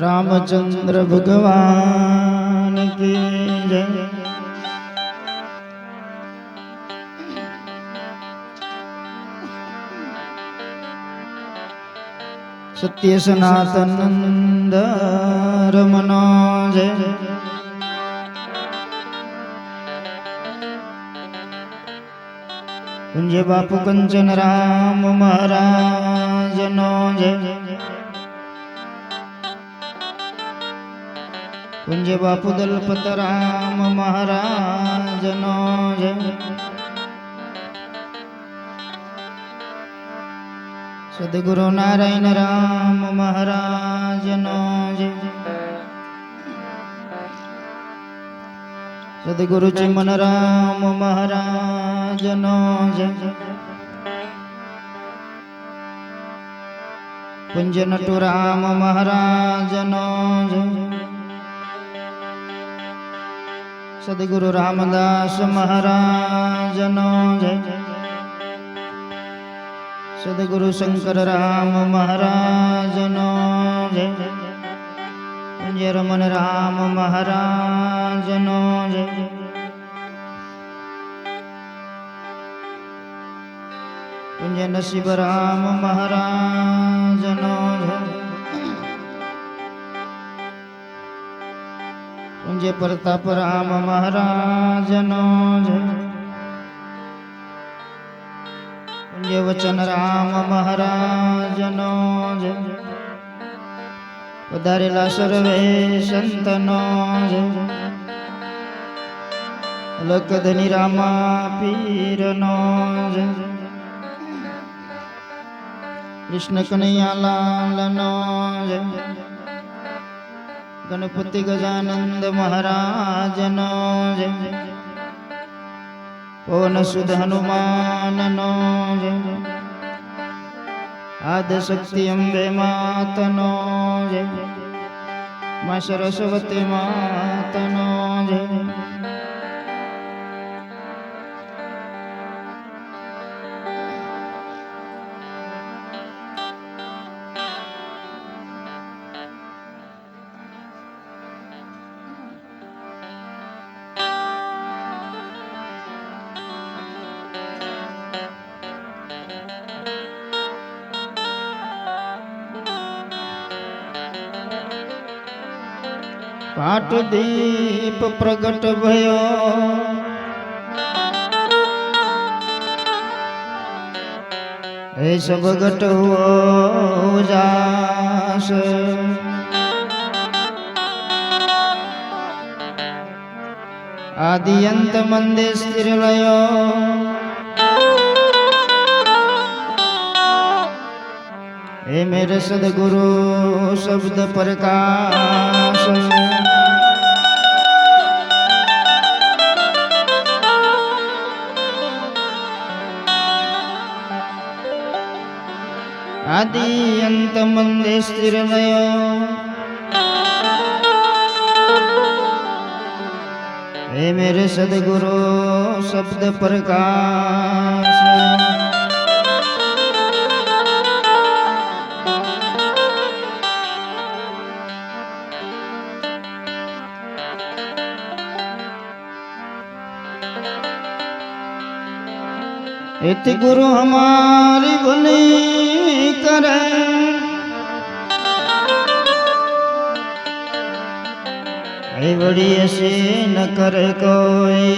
रामचंद्र भगवान की जय। सत्य सनातन रमनो जय। कुंज बापू कंचन राम महाराज नो जय। कुंज बापू दलपत राम महाराज नो जय। सद्गुरु नारायण राम महाराज नो जय। सद्गुरु चिमन राम महाराज नो जय। कुंज नटु राम महाराज नो जय। सद्गुरु रामदास महाराज नो जय। सद्गुरु शंकर राम महाराज नो जय। कुंज रमन राम महाराज नो जय। कुंज नसीब राम महाराज नो जय। कुंज प्रताप राम महाराज नो जय। कुंज वचन राम महाराज नो जय। पधारेला सर्वे संतनो जय। लखधनी रामा पीर नो जय। कृष्ण कन्हैया लाल नो जय। गणपति गजानंद महाराज नो जय। पवन सुत हनुमान नो जय। आद्य शक्ति अम्बे मात नो जय। मां सरस्वती मात नो जय। पाट दीप प्रगट भयो हे सब घट हुओ जास। आदि अंत मंदे स्थिर लयो हे मेरे सद्गुरु शब्द प्रकाश। आदि अंत मंदे स्थिर लयो हे मेरे सद्गुरु शब्द प्रकाश। इति गुरु हमारी भली करे ऐ बड़ी ऐसे न करे कोई।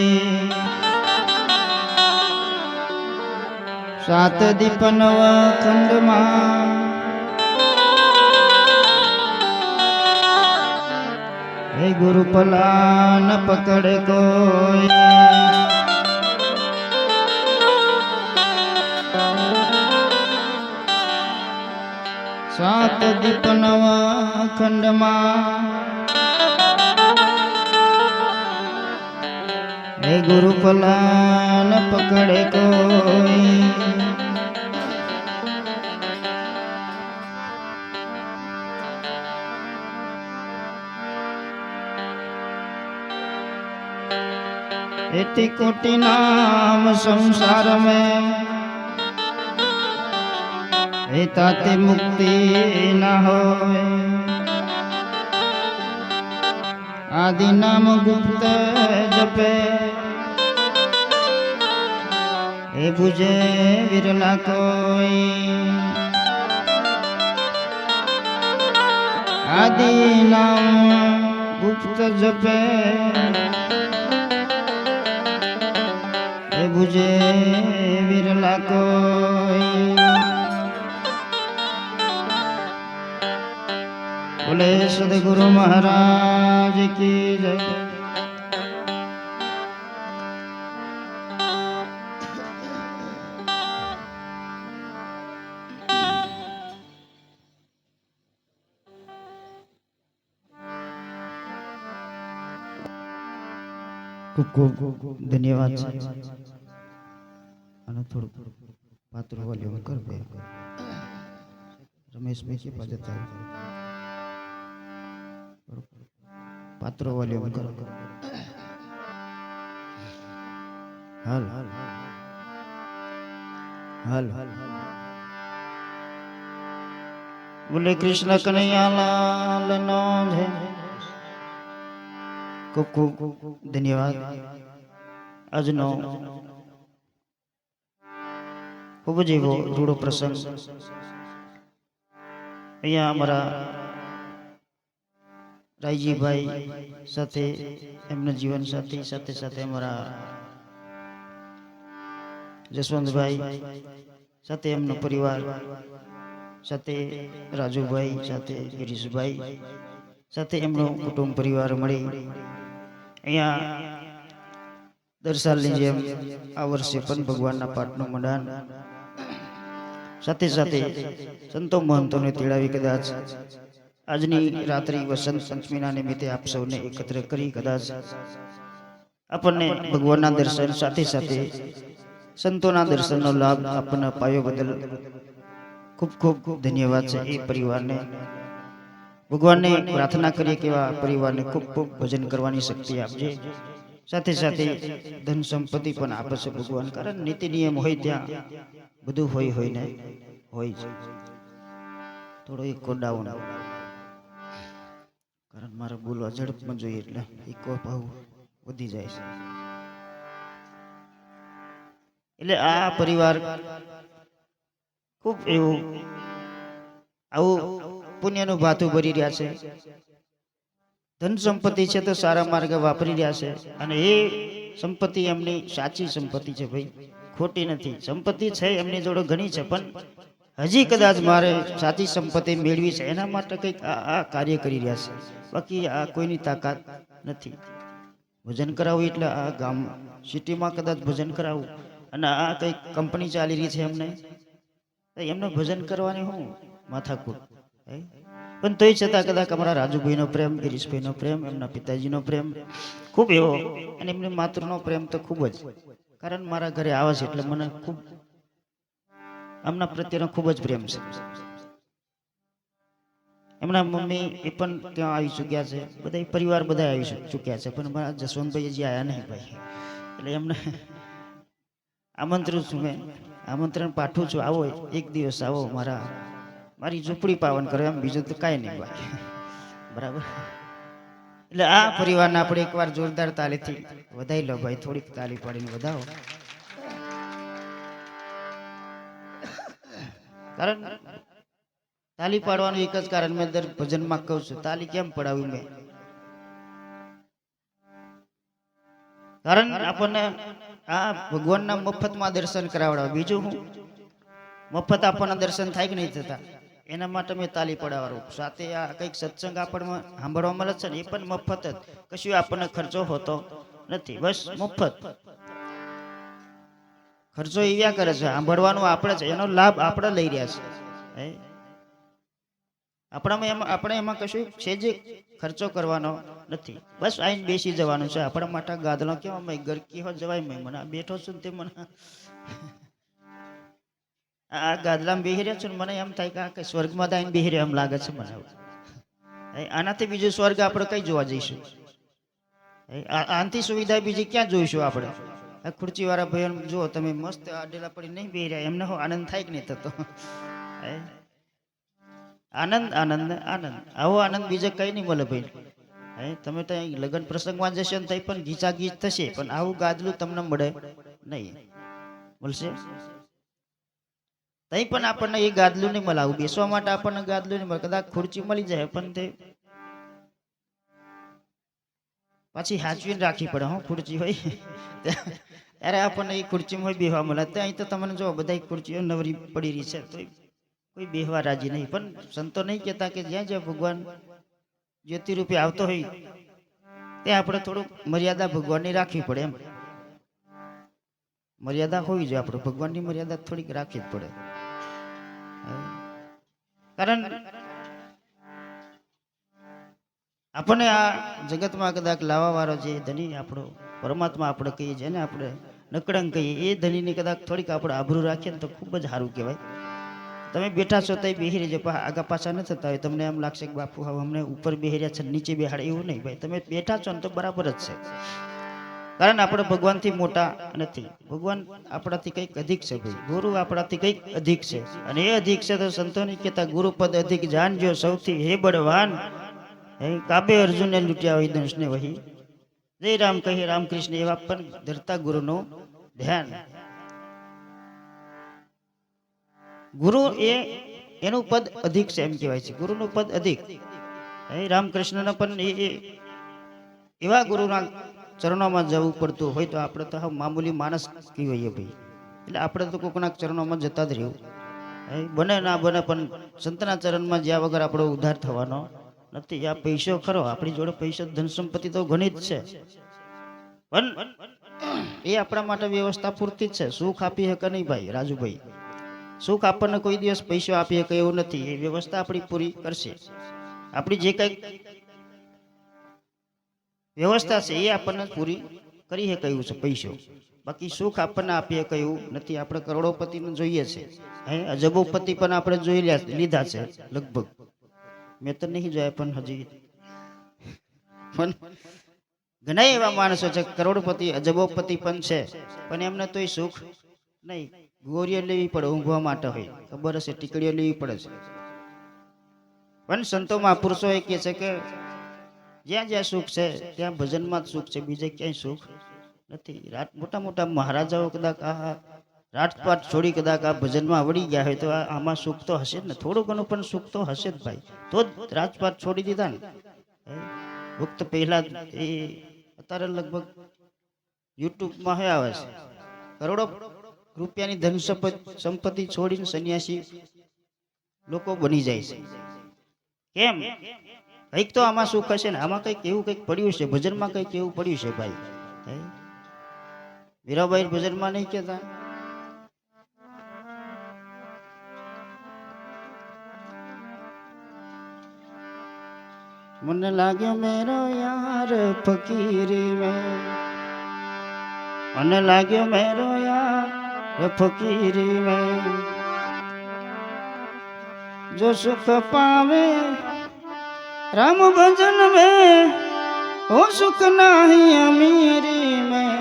सात दीपनव खंड मां हे गुरु पला न पकड़े कोई। सात दीप नवा खंड हे गुरु पला न पकड़े कोई। इति कोटि नाम संसार में એ તાતે મુક્તિ ના હોય આદિ નામ ગુપ્ત જપે એ બુજે વિરલા કોઈ આદિ નામ ગુપ્ત જપે એ બુજે વિરલા કોઈ બોલે સદગુરુ મહારાજ કી જય। ખૂબ ખૂબ ધન્યવાદ છે અને થોડું પાત્રો વોલ્યુમ કર બે રમેશભાઈ કે પાછળ ચાલ પાત્રો વોલ્યુમ કરો હાલ હાલ બોલે કૃષ્ણ કનૈયા લાલ નો જય। ખૂબ ખૂબ ધન્યવાદ। આજનો ખૂબ જ એવો રૂડો પ્રસંગ અહીંયા અમારા રાયજીભાઈ સાથે એમના જીવન સાથી સાથે સાથે અમારા જસવંતભાઈ સાથે એમનો પરિવાર સાથે રાજુભાઈ સાથે ગિરીશભાઈ સાથે એમનો કુટુંબ પરિવાર મળી અહીંયા દર સાલની જેમ આ વર્ષે પણ ભગવાનના પાઠનું મંડાણ સાથે સાથે સંતો મહંતોને તેડાવી કદાચ આજની રાત્રિ વસંત પંચમીના નિમિત્તે આપ સૌને એકત્ર કરી કદાચ આપણને ભગવાનના દર્શન સાથે સાથે સંતોના દર્શનનો લાભ આપણને અપાયો બદલ ખૂબ ખૂબ ધન્યવાદ છે એ પરિવારને। ભગવાનને પ્રાર્થના કરીએ કે એવા પરિવારને ખૂબ ખૂબ ભજન કરવાની શક્તિ આપજે સાથે સાથે ધન સંપત્તિ પણ આપે છે ભગવાન કારણ નીતિ નિયમ હોય ત્યાં બધું હોય ને હોય છે। થોડો ઇકો ડાઉન કારણ મારે બોલવા ઝડપમાં જોઈએ એટલે ઇકો ભાવ વધી જાય છે એટલે આ પરિવાર ખૂબ એવું આવું પુણ્યનું ભાથું ભરી રહ્યા છે ધન સંપત્તિ છે તો સારા માર્ગે વાપરી રહ્યા છે અને એ સંપત્તિ એમની સાચી સંપત્તિ છે ભાઈ ખોટી નથી સંપત્તિ છે એમની જોડે ઘણી છે પણ હજી કદાચ મારે સાચી સંપત્તિ મેળવી છે એના માટે કંઈક આ કાર્ય કરી રહ્યા છે બાકી આ કોઈની તાકાત નથી। ભજન કરાવવું એટલે આ ગામ સિટીમાં કદાચ ભજન કરાવવું અને આ કંઈક કંપની ચાલી રહી છે એમને ભજન કરવાની હું માથાકૂટ પણ તોય છતાં કદાચ અમારા રાજુભાઈનો પ્રેમ ગિરીશભાઈનો પ્રેમ એમના પિતાજીનો પ્રેમ ખૂબ એવો અને એમની માતૃનો પ્રેમ તો ખૂબ જ કારણ મારા ઘરે આવે છે એટલે મને ખૂબ એમના પ્રત્યેનો ખૂબ જ પ્રેમ છે। એમના મમ્મી એ પણ ત્યાં આવી ચૂક્યા છે બધા પરિવાર બધા આવી ચૂક્યા છે પણ મારા જસવંતભાઈ હજી આવ્યા નહીં ભાઈ એટલે એમને આમંત્રણ છું મેં આમંત્રણ પાઠવું છું આવો એક દિવસ આવો મારી ઝૂંપડી પાવન કરે એમ બીજું તો કાંઈ નહીં ભાઈ બરાબર। એટલે આ પરિવારને આપણે એકવાર જોરદાર તાલીથી વધાઈ લો ભાઈ થોડીક તાલી પાડીને વધાવો કારણ તાલી પાડવાનું એક જ કારણ મેં દર ભજનમાં કહું છું તાલી કેમ પડાવી મેં કારણ આપણને આ ભગવાનના મફતમાં દર્શન કરાવડાવે બીજું હું મફત આપણને દર્શન થાય કે નહીં થતા એના માટે મેં તાલી પડાવવાનું સાથે આ કંઈક સત્સંગ આપણને સાંભળવા મળે છે ને એ પણ મફત જ કશું આપણને ખર્ચો હોતો નથી બસ મફત ખર્ચો એવ્યા કરે છે સાંભળવાનું આપણે છે એનો લાભ આપણે લઈ રહ્યા છે આપણે એમાં કશું છે જે ખર્ચો કરવાનો નથી બસ આઈને બેસી જવાનું છે આપણા માટે ગાદલો કેવા ગરકી હો જવાય મને બેઠો છું તે મને આ ગાદલામાં બેહી રહ્યો છું મને એમ થાય કે સ્વર્ગમાં આવીને બેહી રહ્યો એમ લાગે છે મને આનાથી બીજું સ્વર્ગ આપણે કઈ જોવા જઈશું આનાથી સુવિધા બીજી ક્યાં જોઈશું આપણે ખુરચી વાળા ભાઈ જો તમે મસ્ત આડેલા પડી નહીં બેહી રહ્યા એમને આનંદ થાય કે નહીં થતો આનંદ આનંદ ને આનંદ. આવો આનંદ બીજે કઈ નહીં મળે ભાઈ. હે તમે તો લગ્ન પ્રસંગમાં જશો ને તઈ પણ ગીચા ગીચ થશે, પણ આવું ગાદલું તમને મળે નહીં. મળશે તઈ પણ આપણને એ ગાદલું નહીં મળે. આવું બેસવા માટે આપણને ગાદલું નહીં મળે. કદાચ ખુરચી મળી જાય પણ તે પાછી હાચવીને રાખવી પડે. હું ખુરચી હોય ત્યારે આપણને એ ખુરચીમાં હોય બેહવા મળે. ત્યાં તો તમને જો બધા ખુરચીઓ નવરી પડી રહી છે તો કોઈ બેહવા રાજી નહીં. પણ સંતો નહીં કહેતા કે જ્યાં જ્યાં ભગવાન જ્યોતિ રૂપે આવતો હોય ત્યાં આપણે થોડુંક મર્યાદા ભગવાનની રાખવી પડે. એમ મર્યાદા હોવી જોઈએ. આપણે ભગવાનની મર્યાદા થોડીક રાખવી જ પડે. કારણ આપણને આ જગતમાં કદાચ લાવવા વાળો જે ધની આપણો પરમાત્મા આપણે કહીએ છીએ ને, આપણે નકળંગ કહીએ, એ ધનીની કદાચ થોડીક આપણે આબરૂ રાખીએ ને તો ખૂબ જ સારું કહેવાય. તમે બેઠા છો તો બેહી રહેજો, આગા પાછા ન થતા હોય. તમને એમ લાગશે કે બાપુ હવે અમને ઉપર બેહી રહ્યા છે નીચે બેહાડે, એવું નહીં ભાઈ. તમે બેઠા છો ને તો બરાબર જ છે. કારણ આપણે ભગવાનથી મોટા નથી. ભગવાન આપણાથી કંઈક અધિક છે ભાઈ. ગુરુ આપણાથી કંઈક અધિક છે, અને એ અધિક છે તો સંતોની કહેતા ગુરુપદ અધિક જાણજો સૌથી હે બળવાન. કાબે અર્જુને લૂંટ્યા હોય દંશને વહી. જય રામ કહી રામકૃષ્ણ એવા પણ ધરતા ગુરુનું ધ્યાન. ગુરુ એનું પદ અધિક છે એમ કહેવાય છે. ગુરુનું પદ અધિક. રામકૃષ્ણના પણ એવા ગુરુના ચરણોમાં જવું પડતું હોય તો આપણે તો હા મામૂલી માણસ કહેવાય ભાઈ. એટલે આપણે તો કોકના ચરણોમાં જતા જ રહેવું. બને ના બને પણ સંતના ચરણમાં જ્યાં વગર આપણો ઉદ્ધાર થવાનો નથી. આ પૈસો ખરો, આપણી જોડે પૈસો ધન સંપત્તિ તો ઘણી જ છે, પણ એ આપણા માટે વ્યવસ્થા પૂરતી જ છે. સુખ આપી શકે નહીં ભાઈ રાજુભાઈ. સુખ આપણને કોઈ દિવસ પૈસો આપી શકે એવું નથી. એ વ્યવસ્થા આપણી પૂરી કરશે. આપણી જે કઈ વ્યવસ્થા છે એ આપણને પૂરી કરી શકે એવું છે પૈસો. બાકી સુખ આપણને આપી શકે એવું નથી. આપણે કરોડોપતિને જોઈએ છે, અજબોપતિ પણ આપણે જોઈ લીધા છે લગભગ. મેં તો નહીં જોયા પણ હજી પણ ઘણા એવા માણસો છે કરોડપતિ અજબોપતિ પણ છે, પણ એમને તો સુખ નહીં. ગોળીઓ લેવી પડે ઊંઘવા માટે, હોય ખબર હશે, ટીકડીઓ લેવી પડે છે. પણ સંતો મહાપુરુષો એ કહે છે કે જ્યાં જ્યાં સુખ છે ત્યાં ભજનમાં જ સુખ છે, બીજે ક્યાંય સુખ નથી. મોટા મોટા મહારાજાઓ કદાચ આ રાજપાટ છોડી કદાચ આ ભજનમાં વળી ગયા હોય તો આમાં સુખ તો હશે જ ને. થોડું ઘણું પણ સુખ તો હશે જ ભાઈ. તો જ રાજપાટ છોડી દીધા ને. વખત પહેલા એ અત્યારે લગભગ યુટ્યુબમાં હે આવે છે, કરોડો રૂપિયાની ધન સંપત્તિ છોડીને સંન્યાસી લોકો બની જાય છે. કેમ? કંઈક તો આમાં સુખ હશે ને. આમાં કંઈક એવું કંઈક પડ્યું છે, ભજનમાં કંઈક એવું પડ્યું છે ભાઈ. મીરાબાઈ ભજનમાં નહીં કહેતા મને લાગ્યો મેરો યાર ફકીરી में, મને લાગ્યો મેરો યાર ફકીરી में, जो सुख पावे राम भजन में वो सुख नहीं अमीरी में,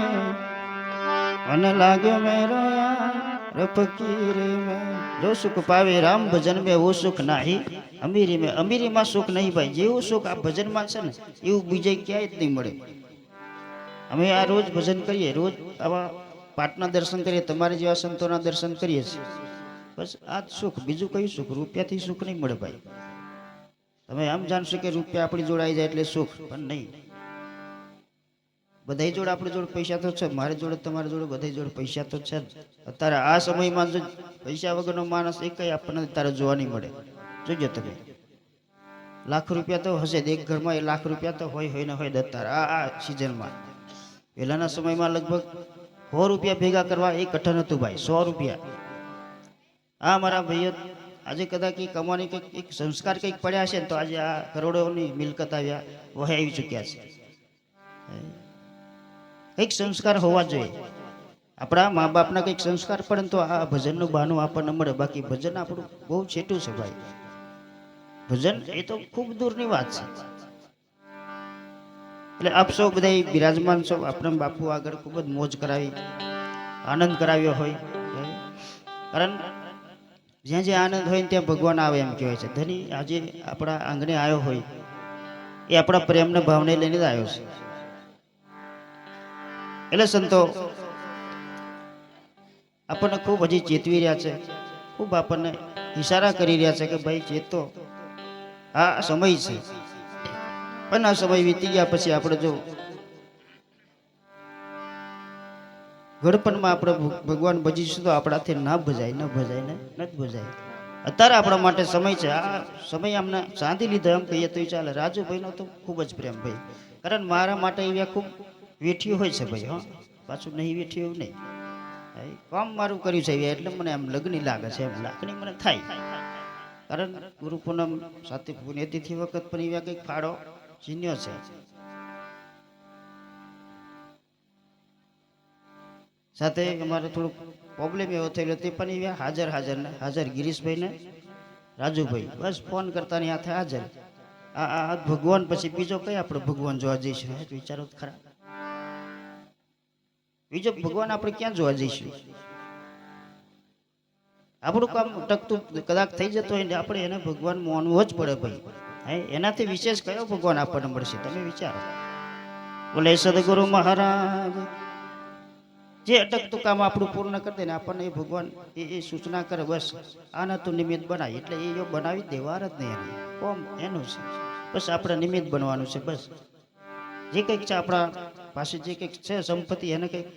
મને લાગ્યો મેરો યાર ફકીરી में, जो सुख पावे राम भजन में वो सुख नहीं અમીરી મેં. અમીરીમાં સુખ નહીં ભાઈ. જેવું સુખ આ ભજનમાં છે ને એવું બીજે ક્યાંય જ નહીં મળે. અમે આ રોજ ભજન કરીએ, રોજ આવા પાઠના દર્શન કરીએ, તમારે જેવા સંતોના દર્શન કરીએ છીએ, બસ આ જ સુખ. બીજું કયું સુખ? રૂપિયાથી સુખ નહીં મળે ભાઈ. તમે આમ જાણશો કે રૂપિયા આપણી જોડે આવી જાય એટલે સુખ, પણ નહીં. બધા જોડે આપણી જોડે પૈસા તો છે, મારી જોડે તમારી જોડે બધા જોડે પૈસા તો છે. અત્યારે આ સમયમાં જો પૈસા વગરનો માણસ એક આપણને અત્યારે જોવા નહીં મળે. જોજો તમે, લાખ રૂપિયા તો હશે એક ઘરમાં, એ લાખ રૂપિયા તો હોય ને હોય અત્યારે આ સિઝનમાં. પહેલાના સમયમાં લગભગ 100 રૂપિયા ભેગા કરવા એક કઠણ હતું ભાઈ. 100 રૂપિયા. આ મારા ભાઈઓ આજે કદાચ કમાવાની કંઈક એક સંસ્કાર કંઈક પડ્યા છે ને તો આજે આ કરોડોની મિલકત આવ્યા વહે આવી ચૂક્યા છે. કંઈક સંસ્કાર હોવા જોઈએ. આપણા મા બાપના કંઈક સંસ્કાર પડે ને તો આ ભજનનું બહાનું આપણને મળે. બાકી ભજન આપણું બહુ છેટું છે ભાઈ. ભજન એ તો ખૂબ દૂરની વાત છે. એટલે આપ સૌ બધા બિરાજમાન છો, આપણે બાપુ આગળ ખૂબ જ મોજ કરાવી, આનંદ કરાવ્યો હોય. કારણ જ્યાં જ્યાં આનંદ હોય ને ત્યાં ભગવાન આવે એમ કહેવાય છે. ધની આજે આપણા આંગણે આવ્યો હોય એ આપણા પ્રેમના ભાવને લઈને જ આવ્યો છે. એટલે સંતો આપણને ખૂબ હજી ચેતવી રહ્યા છે, ખૂબ આપણને ઈશારા કરી રહ્યા છે કે ભાઈ ચેતો, આ સમય છે. પણ આ સમય વીતી ગયા પછી આપણે જો ઘડપણમાં આપણે ભગવાન ભજીશું તો આપણાથી ના ભજાય, ન ભજાય ને નથી ભજાય. અત્યારે આપણા માટે સમય છે. આ સમય અમને સાંધી લીધો એમ કહીએ તો ચાલે. રાજુભાઈનો તો ખૂબ જ પ્રેમ ભાઈ, કારણ મારા માટે એવા ખૂબ વેઠ્યું હોય છે ભાઈ. હા, પાછું નહીં વેઠ્યું એવું નહીં, કામ મારું કર્યું છે એટલે મને એમ લગ્ની લાગે છે, એમ લાગણી મને થાય. કારણ ગુરુ પૂનમ સાથે પુણ્યતિથિ વખત પણ એવા કંઈક ફાળો ચીન્યો છે. સાથે અમારે થોડુંક પ્રોબ્લેમ એવો થયેલો તે પણ એવા હાજર ગિરીશભાઈ ને રાજુભાઈ બસ ફોન કરતા ની હાથે હાજર. આ ભગવાન પછી બીજો કઈ આપણે ભગવાન જોવા જઈશું? વિચારો ખરા, બીજો ભગવાન આપણે ક્યાં જોવા જઈશું? આપણું કામ ટકતું કદાચ થઈ જતો હોય ને આપણે એને ભગવાન માનવું જ પડે ભાઈ. એનાથી વિશેષ કયો ભગવાન આપણને મળશે? તમે વિચારો. બોલે સદગુરુ મહારાજ જે અટકતું કામ આપણું પૂર્ણ કરી દે ને આપણને એ ભગવાન એ સૂચના કરે, બસ આના તું નિમિત્ત બનાય. એટલે એ બનાવી દેવાર જ નહીં, એને કોમ એનું છે. બસ આપણે નિમિત્ત બનવાનું છે. બસ જે કંઈક છે આપણા પાસે, જે કંઈક છે સંપત્તિ, એને કંઈક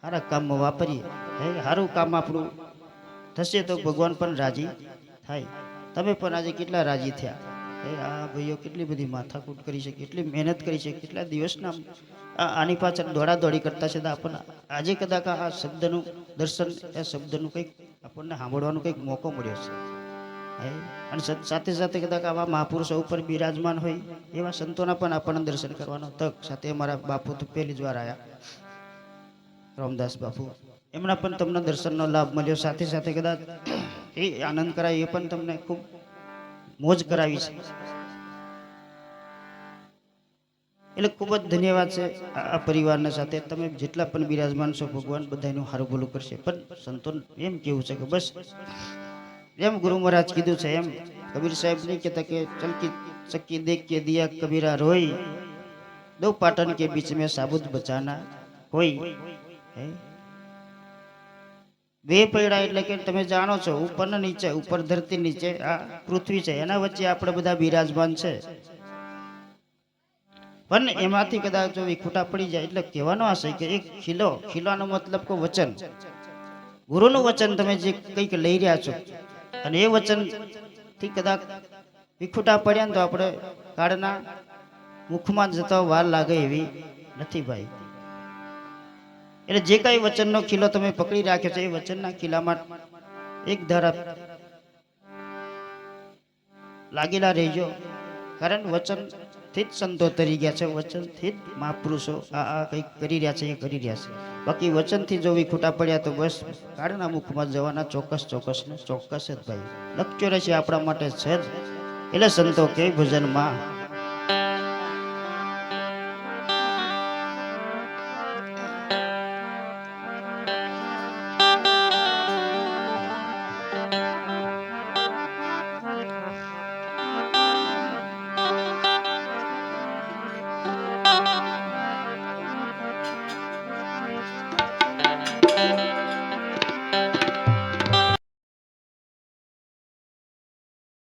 સારા કામમાં વાપરીએ. સારું કામ આપણું થશે તો ભગવાન પણ રાજી થાય. તમે પણ આજે કેટલા રાજી થયા? આ ભાઈઓ કેટલી બધી માથાકૂટ કરી છે, કેટલી મહેનત કરી છે, કેટલા દિવસના આની પાછળ દોડાદોડી કરતા છે. આપણને આજે કદાચ આ શબ્દનું દર્શન, એ શબ્દનું કંઈક આપણને સાંભળવાનો કંઈક મોકો મળ્યો છે. અને સાથે સાથે કદાચ આવા મહાપુરુષો ઉપર બિરાજમાન હોય એવા સંતોના પણ આપણને દર્શન કરવાનો તક. સાથે અમારા બાપુ તો પહેલી જ વાર આવ્યા, રામદાસ બાપુ, એમના પણ તમને દર્શનનો લાભ મળ્યો. સાથે સાથે કદાચ એ આનંદ કરાય, એ પણ તમને ખૂબ મોજ કરાવી છે. એટલે ખૂબ જ ધન્યવાદ છે આ પરિવારના સાથે. તમે જેટલા પણ બિરાજમાન છો, ભગવાન બધાનું સારું ભલું કરશે. પણ સંતો એમ કેવું છે કે બસ એમ ગુરુ મહારાજ કીધું છે એમ કબીર સાહેબ નહીં કહેતા કે ચલકી ચક્કી દેખ કે દિયા કબીરા રોઈ, દો પાટન કે બીચ में साबुत बचाना कोई. બે પૈડા એટલે કે તમે જાણો છો ઉપર ને નીચે, ઉપર ધરતી નીચે આ પૃથ્વી છે, એના વચ્ચે આપણે બધા બિરાજમાન છે. પણ એમાંથી કદાચ જો વિખૂટા પડી જાય, એટલે કહેવાનો આશય કે એક ખીલોનો મતલબ કે વચન, ગુરુનું વચન તમે જે કંઈક લઈ રહ્યા છો અને એ વચન થી કદાચ વિખૂટા પડ્યા ને તો આપણે કાળના મુખમાં જતા વાર લાગે એવી નથી ભાઈ. એટલે જે કઈ વચનનો ખીલો તમે પકડી રાખ્યો છે, એ વચનના ખીલામાં એક ધારા લાગેલા રહેજો. કારણ વચનથી જ સંતો તરી ગયા છે, વચનથી જ મહાપુરુષો આ કંઈક કરી રહ્યા છે, એ કરી રહ્યા છે. બાકી વચનથી જો વિખૂટા પડ્યા તો બસ કાળના મુખમાં જવાના ચોક્કસ જ ભાઈ. લક્ષ્ય રહેશે આપણા માટે છે જ. એટલે સંતો કે ભજનમાં